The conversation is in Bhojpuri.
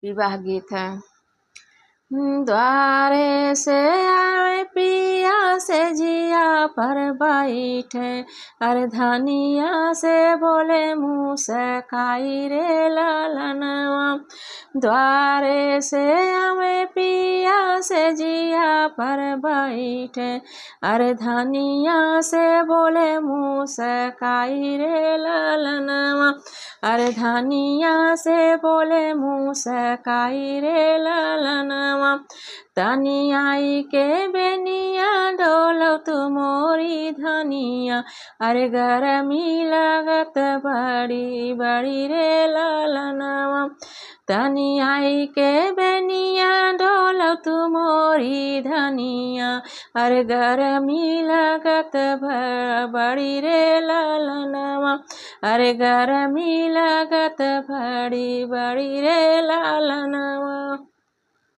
विवाह गीत है। द्वारे से आए पिया से जिया पर बैठे, अरे धनिया से बोले मुस्काई रे ललनवा। द्वारे से आए पिया से जिया पर बैठे, अरे धनिया से बोले मुस्काई रे ललनवा। अरे धनिया से बोले मुस्काई रे ललनवा। तनियाई के बेनिया डोलो तुमोरी धनिया, अरे गरमी लगत बड़ी बड़ी रे ललनवा। तनियाई के बेनिया डोलो तुमोरी धनिया, अरे गरमी लगत बड़ी रे ललनवा। अरे गरमी लगत बड़ी बड़ी रे लाल